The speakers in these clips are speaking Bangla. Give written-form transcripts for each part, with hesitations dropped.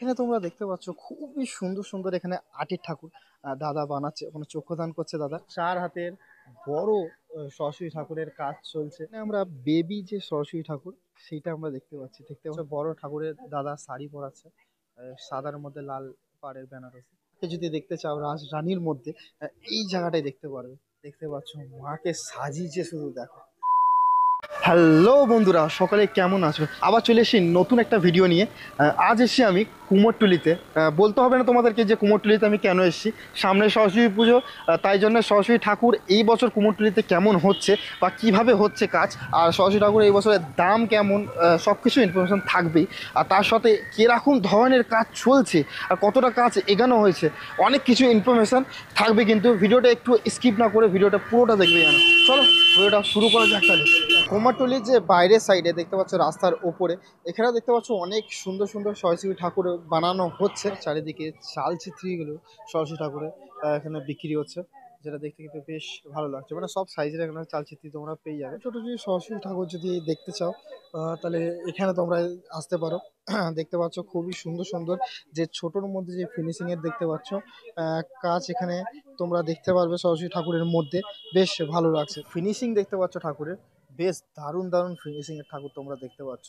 এখানে তোমরা দেখতে পাচ্ছ খুবই সুন্দর সুন্দর এখানে আটির ঠাকুর দাদা বানাচ্ছে, ওখানে চক্ষুদান করছে দাদা। চার হাতের বড় সরস্বতী ঠাকুরের কাজ চলছে। এখানে আমরা বেবি যে সরস্বতী ঠাকুর সেইটা আমরা দেখতে পাচ্ছি। দেখতে পাচ্ছ বড় ঠাকুরের দাদা শাড়ি পরাচ্ছে, সাদার মধ্যে লাল পাড়ের বেনারসি। যদি দেখতে চাও রাজ রানীর মধ্যে এই জায়গাটাই দেখতে পারবে। দেখতে পাচ্ছ মাকে সাজিয়েছে, শুধু দেখো। হ্যালো বন্ধুরা, সকালে কেমন আছো? আবার চলে এসেছি নতুন একটা ভিডিও নিয়ে। আজ এসেছি আমি কুমোরটুলিতে। বলতে হবে না তোমাদেরকে যে কুমোরটুলিতে আমি কেন এসেছি। সামনে সরস্বতী পুজো, তাই জন্য সরস্বতী ঠাকুর এই বছর কুমোরটুলিতে কেমন হচ্ছে বা কিভাবে হচ্ছে কাজ, আর সরস্বতী ঠাকুর এই বছরের দাম কেমন, সব কিছু ইনফরমেশন থাকবেই। আর তার সাথে কীরকম ধরনের কাজ চলছে আর কতটা কাজ এগানো হয়েছে, অনেক কিছু ইনফরমেশান থাকবে। কিন্তু ভিডিওটা একটু স্কিপ না করে ভিডিওটা পুরোটা দেখবে যেন। চলো ভিডিওটা শুরু করা যাক তাহলে। কুমারটুলির যে বাইরের সাইডে দেখতে পাচ্ছ রাস্তার ওপরে, এখানে দেখতে পাচ্ছ অনেক সুন্দর সুন্দর সরস্বতী ঠাকুর বানানো হচ্ছে। চারিদিকে চালচিত্রীগুলো সরস্বতী ঠাকুরের এখানে বিক্রি হচ্ছে, যেটা দেখতে কিন্তু বেশ ভালো লাগছে। মানে সব সাইজের এখানে চালচিত্রী তোমরা পেয়ে যাবে। ছোটো যদি সরস্বতী ঠাকুর যদি দেখতে চাও তাহলে এখানে তোমরা আসতে পারো। দেখতে পাচ্ছ খুবই সুন্দর সুন্দর যে ছোটোর মধ্যে যে ফিনিশিংয়ের দেখতে পাচ্ছ কাজ এখানে তোমরা দেখতে পারবে। সরস্বতী ঠাকুরের মধ্যে বেশ ভালো লাগছে, ফিনিশিং দেখতে পাচ্ছ ঠাকুরের বেশ দারুণ দারুণ ফিনিশিং এর ঠাকুর তোমরা দেখতে পাচ্ছ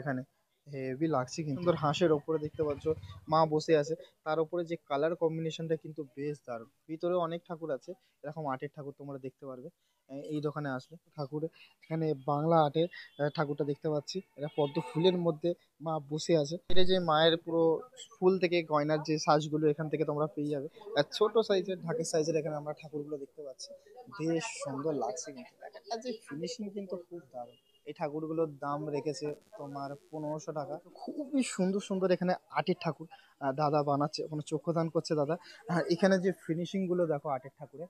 এখানে। হেভি লাগছে কিন্তু। সুন্দর হাঁসের ওপরে দেখতে পাচ্ছ মা বসে আছে, তার উপরে যে কালার কম্বিনেশনটা কিন্তু বেশ দারুণ। ভিতরে অনেক ঠাকুর আছে, এরকম আর্টের ঠাকুর তোমরা দেখতে পারবে এই দোকানে আসলে। ঠাকুর এখানে বাংলা আর্টের ঠাকুরটা দেখতে পাচ্ছি, এটা পদ্ম ফুলের মধ্যে মা বসে আছে। এটা যে মায়ের পুরো ফুল থেকে গয়নার যে সাজগুলো এখান থেকে তোমরা পেয়ে যাবে। আর ছোট সাইজের ঢাকের সাইজের এখানে আমরা ঠাকুরগুলো দেখতে পাচ্ছি, বেশ সুন্দর লাগছে কিন্তু। আর যে ফিনিশিং কিন্তু খুব দারুণ। এই ঠাকুরগুলোর দাম রেখেছে তোমার 1500 টাকা। খুবই সুন্দর সুন্দর এখানে আটের ঠাকুর দাদা বানাচ্ছে, ওখানে চক্ষুদান করছে দাদা। আর এখানে যে ফিনিশিং গুলো দেখো আটের ঠাকুরে,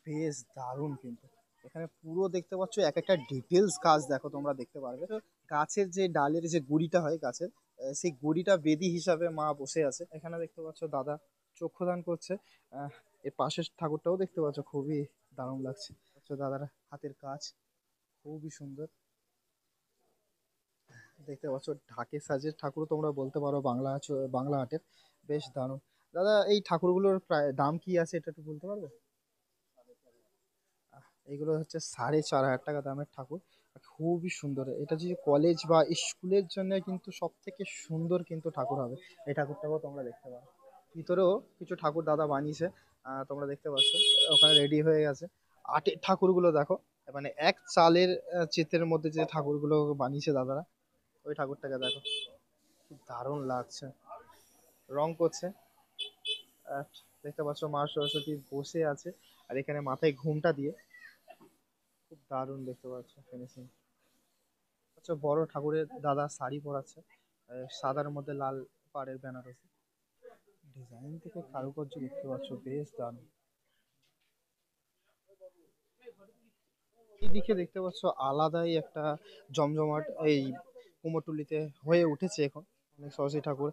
বেশ দারুণ কিন্তু। এখানে পুরো দেখতে পাচ্ছ এক একটা ডিটেলস কাজ দেখো তোমরা দেখতে পারবে। তো গাছের যে ডালের যে গুড়িটা হয় গাছের, সেই গুড়িটা বেদি হিসাবে মা বসে আছে। এখানে দেখতে পাচ্ছ দাদা চক্ষুদান করছে। এর পাশের ঠাকুরটাও দেখতে পাচ্ছ, খুবই দারুণ লাগছে। দাদার হাতের কাজ খুবই সুন্দর দেখতে পাচ্ছ। ঢাকের সাজের ঠাকুর তোমরা বলতে পারো বাংলা বাংলা আর্টের, বেশ দারুণ। দাদা এই ঠাকুরগুলোর প্রায় দাম কি আছে এটা একটু বলতে পারবে? এইগুলো হচ্ছে 4500 টাকা দামের ঠাকুর। খুবই সুন্দর, এটা যে কলেজ বা স্কুলের জন্য কিন্তু সব থেকে সুন্দর কিন্তু ঠাকুর হবে। এই ঠাকুরটাকেও তোমরা দেখতে পারো। ভিতরেও কিছু ঠাকুর দাদা বানিয়েছে, তোমরা দেখতে পাচ্ছ ওখানে রেডি হয়ে গেছে। আটের ঠাকুরগুলো দেখো, মানে এক চালের চিত্রের মধ্যে যে ঠাকুরগুলো বানিয়েছে দাদারা, ওই ঠাকুরটাকে দেখো কি দারুণ লাগছে। রং করছে। আর দেখতে পাচ্ছ মা সরস্বতী বসে আছে, আর এখানে মাথায় ঘুমটা দিয়ে খুব দারুণ দেখতে পাচ্ছ ফিনিশিং। আচ্ছা, বড় ঠাকুরের দাদা শাড়ি পরাচ্ছে, সাদার মধ্যে লাল পাড়ের বেনারসি। ডিজাইন থেকে কারুকার্য দেখতে পাচ্ছ, বেশ দারুণ। এই দিকে দেখতে পাচ্ছ আলাদাই একটা জমজমাট এই কুমোরটুলিতে হয়ে উঠেছে এখন। অনেক সরস্বতী ঠাকুর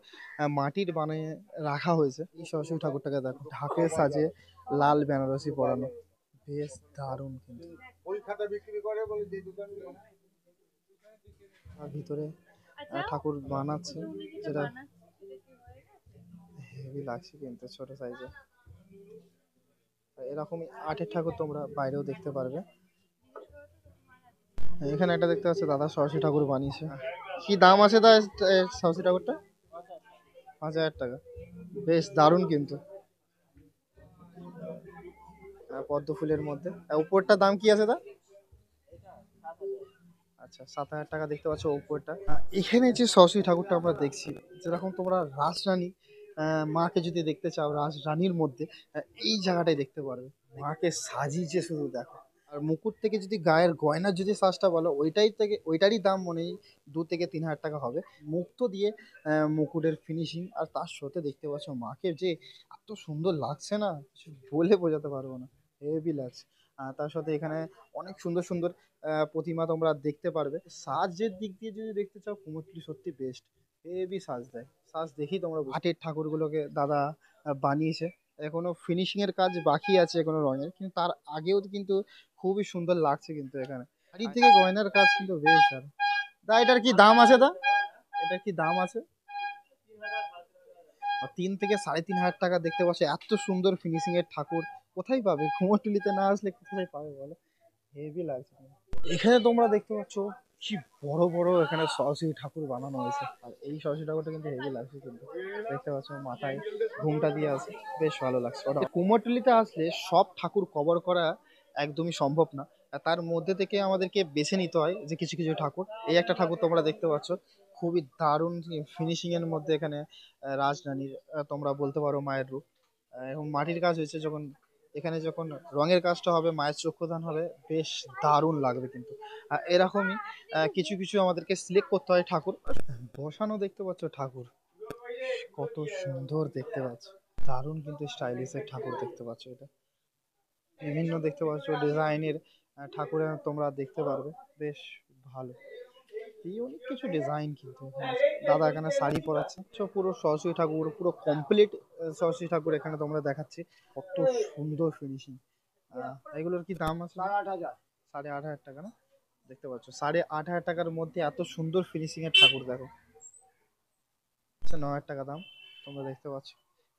মাটির বানিয়ে রাখা হয়েছে। এই সরস্বতী ঠাকুরটাকে দেখো ঢাকের সাজে লাল বেনারসি পরানো, বেশ দারুণ কিন্তু। আর ভিতরে ঠাকুর বানাচ্ছে, যেটা হেভি লাগছে কিন্তু ছোট সাইজে। এরকমই আটের ঠাকুর তোমরা বাইরেও দেখতে পারবে। এখানে একটা দেখতে পাচ্ছ দাদা সরস্বতী ঠাকুর বানিয়েছে। কি দাম আছে তা সরস্বতী ঠাকুরটা? 5000 টাকা, বেশ দারুণ কিন্তু। পদ্ম ফুলের মধ্যে উপরটার দাম কি আছে তা? আচ্ছা, 7000 টাকা দেখতে পাচ্ছ উপরটা। এখানে যে সরস্বতী ঠাকুরটা আমরা দেখছি, যেরকম তোমরা রাজরানী মাকে যদি দেখতে চাও রাজরানীর মধ্যে এই জায়গাটাই দেখতে পারবে। মাকে সাজিয়েছে, শুধু দেখো। আর মুকুট থেকে যদি গায়ের গয়নার যদি সাজটা বলো, ওইটারই দাম মনে হয় 2000 থেকে 3000 টাকা হবে। মুক্ত দিয়ে মুকুটের ফিনিশিং, আর তার সাথে দেখতে পাচ্ছ মাকে যে এত সুন্দর লাগছে না, কিছু বলে বোঝাতে পারবো না, হেভি লাগছে। তার সাথে এখানে অনেক সুন্দর সুন্দর প্রতিমা তোমরা দেখতে পারবে। সাজের দিক দিয়ে যদি দেখতে চাও কুমোরটুলি সত্যি বেস্ট, হেভি সাজ দেয়। সাজ দেখি তোমরা আটের ঠাকুরগুলোকে দাদা বানিয়েছে। এখনো ফিনিশিং এর কাজ বাকি আছে এখনো রঙের, কিন্তু তার আগেও কিন্তু খুবই সুন্দর লাগছে কিন্তু। এখানে শাড়ি থেকে গয়নার কাজ কিন্তু বেশ দারুণ। দা এটার কি দাম আছে দা? এটার কি দাম আছে? 3 থেকে 3.5 হাজার টাকা দেখতে পাচ্ছ, এত সুন্দর ফিনিশিং এর ঠাকুর কোথায় পাবে? কুমোরটুলিতে না আসলে কোথায় পাবে বলো? হেভি লাগছে। এখানে তোমরা দেখতে পাচ্ছ কি বড় বড় এখানে সরস্বতী ঠাকুর বানানো হয়েছে, আর এই সরস্বতী ঠাকুরটা কিন্তু হেভি লাগছে কিন্তু। দেখতে পাচ্ছ মাথায় ঘুমটা দিয়ে আছে, বেশ ভালো লাগছে। ওটা কুমোরটুলিতে আসলে সব ঠাকুর কভার করা একদমই সম্ভব না, আর তার মধ্যে থেকে আমাদেরকে বেছে নিতে হয় যে কিছু কিছু ঠাকুর। এই একটা ঠাকুর তোমরা দেখতে পাচ্ছ, খুবই দারুণ ফিনিশিং এর মধ্যে এখানে রাজরানীর তোমরা বলতে পারো মায়ের রূপ। এবং মাটির কাজ হয়েছে, যখন এখানে যখন রঙের কাজটা হবে, মায়ের চক্ষুদান হবে, বেশ দারুণ লাগবে কিন্তু। এরকমই কিছু কিছু আমাদেরকে সিলেক্ট করতে হয় ঠাকুর বসানো। দেখতে পাচ্ছ ঠাকুর কত সুন্দর দেখতে পাচ্ছ, দারুণ কিন্তু স্টাইলিশ এর ঠাকুর দেখতে পাচ্ছ। এটা বিভিন্ন দেখতে পাচ্ছ ডিজাইনের ঠাকুরের তোমরা দেখতে পারবে, বেশ ভালো। এই অনেক কিছু ডিজাইন কিন্তু এখানে আছে। দাদা এখানে শাড়ি পরাচ্ছে, সব পুরো সরস্বতী ঠাকুর পুরো কমপ্লিট সরস্বতী ঠাকুর এখানে তোমরা দেখাচ্ছি, কত সুন্দর ফিনিশিং। এগুলোর কি দাম আছে? 8,500। 8,500 না? দেখতে পাচ্ছ 8,500 মধ্যে এত সুন্দর ফিনিশিং এর ঠাকুর দেখো। আচ্ছা, 9,000 টাকা দাম। তোমরা দেখতে পাচ্ছ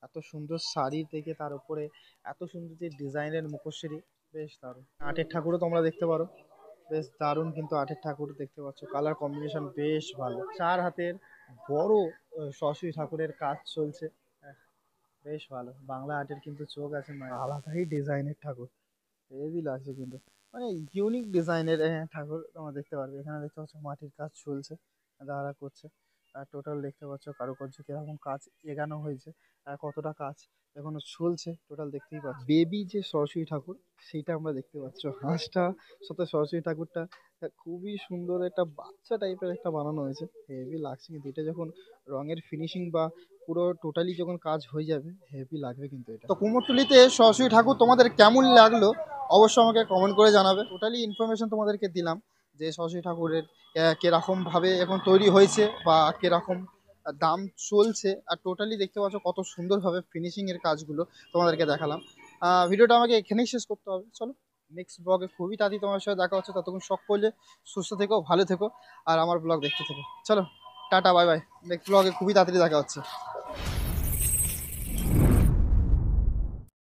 এত সুন্দর শাড়ি থেকে তার উপরে এত সুন্দর যে ডিজাইনের মুখশ্রী, বেশ দারুণ। আটের ঠাকুরও তোমরা দেখতে পারো, বেশ দারুণ কিন্তু আটের ঠাকুর দেখতে পাচ্ছ, কালার কম্বিনেশন বেশ ভালো। 4 হাতের বড় সরস্বতী ঠাকুরের কাজ চলছে। আহ, বেশ ভালো। বাংলা আর্টের কিন্তু চোখ আছে নয়, আলাদাই ডিজাইনের ঠাকুর, হেভি লাগছে কিন্তু। মানে ইউনিক ডিজাইনের ঠাকুর তোমরা দেখতে পারবে। এখানে দেখতে পাচ্ছ মাটির কাজ চলছে, যারা করছে। আর টোটাল দেখতে পাচ্ছ কারুকার্য কিরকম কাজ এগানো হয়েছে, আর কতটা কাজ এখনো চলছে টোটাল দেখতেই পাচ্ছ। বেবি যে সরস্বতী ঠাকুর সেইটা আমরা দেখতে পাচ্ছ, হাঁসটা সাথে সরস্বতী ঠাকুরটা খুবই সুন্দর একটা বাচ্চা টাইপের একটা বানানো হয়েছে, হেভি লাগছে কিন্তু। এটা যখন রঙের ফিনিশিং বা পুরো টোটালি যখন কাজ হয়ে যাবে, হেভি লাগবে কিন্তু এটা। তো কুমোরটুলিতে সরস্বতী ঠাকুর তোমাদের কেমন লাগলো অবশ্যই আমাকে কমেন্ট করে জানাবে। টোটালি ইনফরমেশন তোমাদেরকে দিলাম যে সরস্বতী ঠাকুরের কিরকম ভাবে এখন তৈরি হয়েছে বা কিরকম দাম চলছে, আর টোটালি দেখতে পাচ্ছ কত সুন্দরভাবে ফিনিশিং এর কাজগুলো তোমাদেরকে দেখালাম। ভিডিওটা আমাকে এখানেই শেষ করতে হবে, চলো নেক্সট ব্লগে খুবই তাড়াতাড়ি তোমার সাথে দেখা হচ্ছে। ততক্ষণ সকলে সুস্থ থেকো, ভালো থেকো, আর আমার ব্লগ দেখতে থেকো। চলো টাটা, বাই বাই। নেক্সট ব্লগে খুবই তাড়াতাড়ি দেখা হচ্ছে।